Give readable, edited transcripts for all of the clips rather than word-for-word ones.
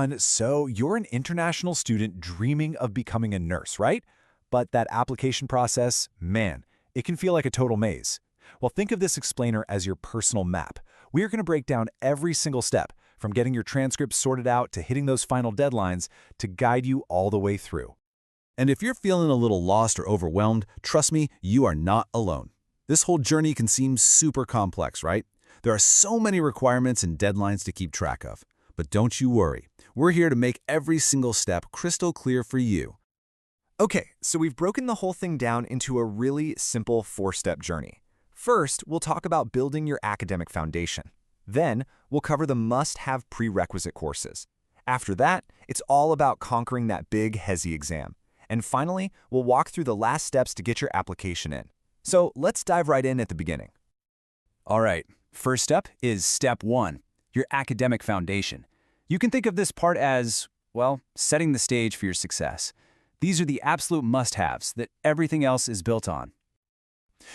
everyone. So you're an international student dreaming of becoming a nurse, right? But that application process, man, it can feel like a total maze. Well, think of this explainer as your personal map. We are going to break down every single step, from getting your transcripts sorted out to hitting those final deadlines, to guide you all the way through. And if you're feeling a little lost or overwhelmed, trust me, you are not alone. This whole journey can seem super complex, right? There are so many requirements and deadlines to keep track of. But don't you worry. We're here to make every single step crystal clear for you. Okay, so we've broken the whole thing down into a really simple 4-step journey. First, we'll talk about building your academic foundation. Then, we'll cover the must-have prerequisite courses. After that, it's all about conquering that big HESI exam. And finally, we'll walk through the last steps to get your application in. So let's dive right in at the beginning. All right, first up is step 1, your academic foundation. You can think of this part as, well, setting the stage for your success. These are the absolute must-haves that everything else is built on.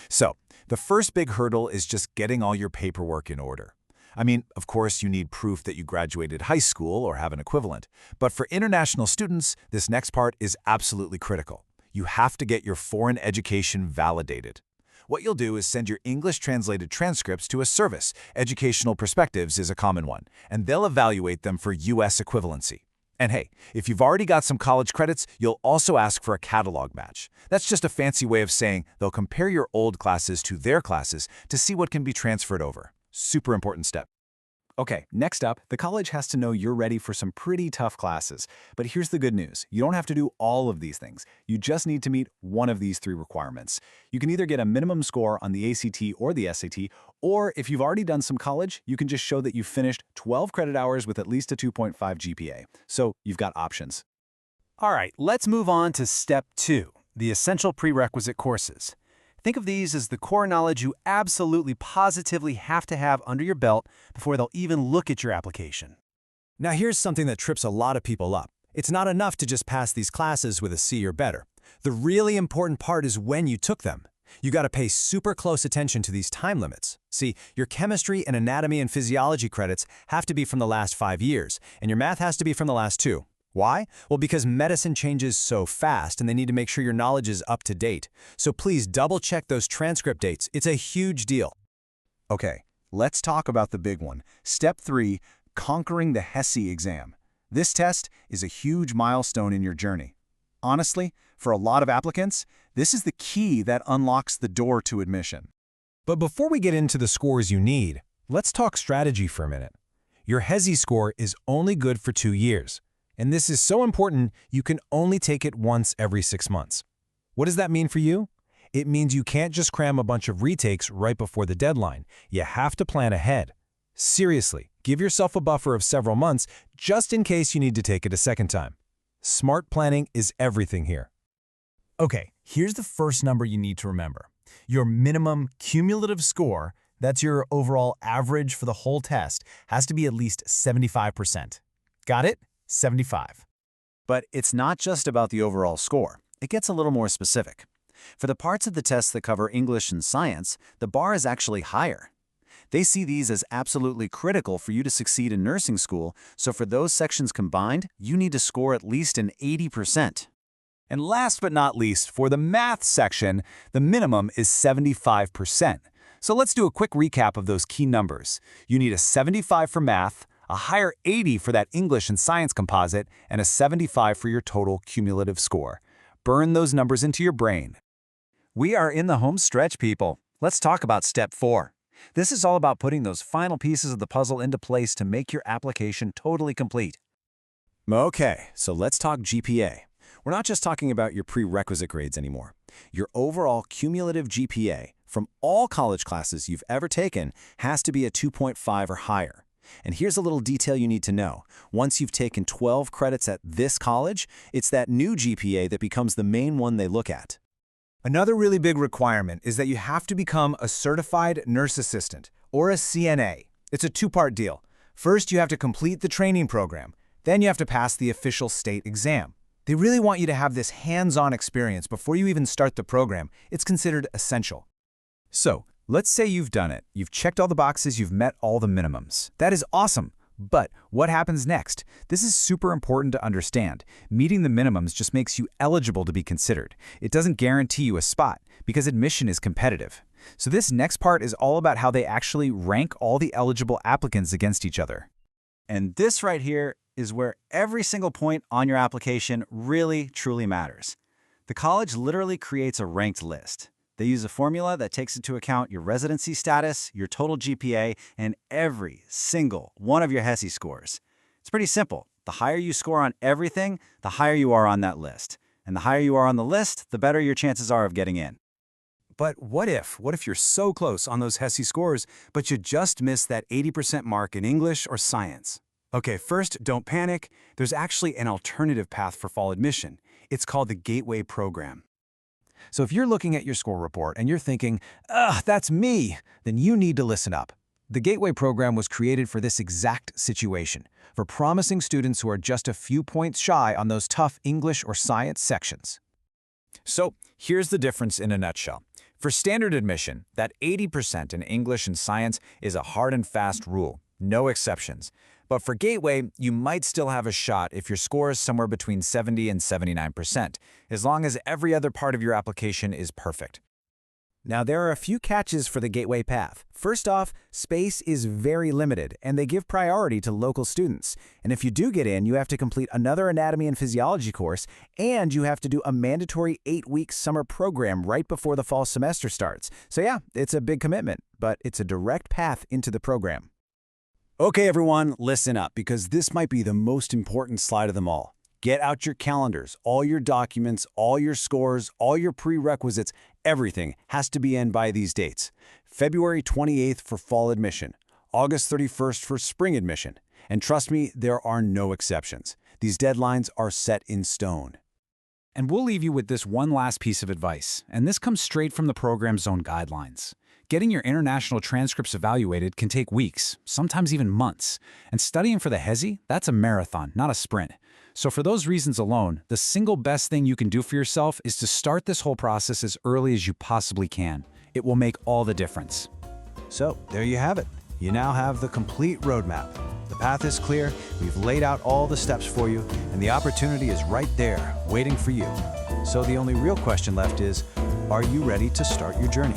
So, the first big hurdle is just getting all your paperwork in order. I mean, of course, you need proof that you graduated high school or have an equivalent. But for international students, this next part is absolutely critical. You have to get your foreign education validated. What you'll do is send your English-translated transcripts to a service. Educational Perspectives is a common one, and they'll evaluate them for U.S. equivalency. And hey, if you've already got some college credits, you'll also ask for a catalog match. That's just a fancy way of saying they'll compare your old classes to their classes to see what can be transferred over. Super important step. Okay, next up, the college has to know you're ready for some pretty tough classes. But here's the good news. You don't have to do all of these things. You just need to meet one of these 3 requirements. You can either get a minimum score on the ACT or the SAT, or if you've already done some college, you can just show that you've finished 12 credit hours with at least a 2.5 GPA. So you've got options. All right, let's move on to step 2, the essential prerequisite courses. Think of these as the core knowledge you absolutely positively have to have under your belt before they'll even look at your application. Now here's something that trips a lot of people up. It's not enough to just pass these classes with a C or better. The really important part is when you took them. You got to pay super close attention to these time limits. See, your chemistry and anatomy and physiology credits have to be from the last 5 years, and your math has to be from the last 2. Why? Well, because medicine changes so fast and they need to make sure your knowledge is up to date. So please double-check those transcript dates. It's a huge deal. Okay, let's talk about the big one. Step 3, conquering the HESI exam. This test is a huge milestone in your journey. Honestly, for a lot of applicants, this is the key that unlocks the door to admission. But before we get into the scores you need, let's talk strategy for a minute. Your HESI score is only good for 2 years. And this is so important, you can only take it once every 6 months. What does that mean for you? It means you can't just cram a bunch of retakes right before the deadline. You have to plan ahead. Seriously, give yourself a buffer of several months just in case you need to take it a second time. Smart planning is everything here. Okay, here's the first number you need to remember. Your minimum cumulative score, that's your overall average for the whole test, has to be at least 75%. Got it? 75. But it's not just about the overall score. It gets a little more specific. For the parts of the test that cover English and science, the bar is actually higher. They see these as absolutely critical for you to succeed in nursing school, so for those sections combined, you need to score at least an 80%. And last but not least, for the math section, the minimum is 75%. So let's do a quick recap of those key numbers. You need a 75 for math, a higher 80 for that English and science composite, and a 75 for your total cumulative score. Burn those numbers into your brain. We are in the home stretch, people. Let's talk about step 4. This is all about putting those final pieces of the puzzle into place to make your application totally complete. Okay, so let's talk GPA. We're not just talking about your prerequisite grades anymore. Your overall cumulative GPA from all college classes you've ever taken has to be a 2.5 or higher. And here's a little detail you need to know. Once you've taken 12 credits at this college, it's that new GPA that becomes the main one they look at. Another really big requirement is that you have to become a certified nurse assistant, or a CNA. It's a 2-part deal. First, you have to complete the training program. Then you have to pass the official state exam. They really want you to have this hands-on experience before you even start the program. It's considered essential. So, let's say you've done it. You've checked all the boxes, you've met all the minimums. That is awesome. But what happens next? This is super important to understand. Meeting the minimums just makes you eligible to be considered. It doesn't guarantee you a spot, because admission is competitive. So this next part is all about how they actually rank all the eligible applicants against each other. And this right here is where every single point on your application really, truly matters. The college literally creates a ranked list. They use a formula that takes into account your residency status, your total GPA, and every single one of your HESI scores. It's pretty simple. The higher you score on everything, the higher you are on that list. And the higher you are on the list, the better your chances are of getting in. But what if you're so close on those HESI scores, but you just missed that 80% mark in English or science? Okay, first, don't panic. There's actually an alternative path for fall admission. It's called the Gateway Program. So if you're looking at your score report and you're thinking, "Ugh, that's me," then you need to listen up. The Gateway program was created for this exact situation, for promising students who are just a few points shy on those tough English or science sections. So here's the difference in a nutshell. For standard admission, that 80% in English and science is a hard and fast rule, no exceptions. But for Gateway, you might still have a shot if your score is somewhere between 70 and 79%, as long as every other part of your application is perfect. Now, there are a few catches for the Gateway path. First off, space is very limited, and they give priority to local students. And if you do get in, you have to complete another anatomy and physiology course, and you have to do a mandatory 8-week summer program right before the fall semester starts. So yeah, it's a big commitment, but it's a direct path into the program. Okay, everyone, listen up, because this might be the most important slide of them all. Get out your calendars, all your documents, all your scores, all your prerequisites, everything has to be in by these dates. February 28th for fall admission, August 31st for spring admission. And trust me, there are no exceptions. These deadlines are set in stone. And we'll leave you with this one last piece of advice, and this comes straight from the program's own guidelines. Getting your international transcripts evaluated can take weeks, sometimes even months. And studying for the HESI, that's a marathon, not a sprint. So for those reasons alone, the single best thing you can do for yourself is to start this whole process as early as you possibly can. It will make all the difference. So, there you have it. You now have the complete roadmap. The path is clear, we've laid out all the steps for you, and the opportunity is right there, waiting for you. So the only real question left is, are you ready to start your journey?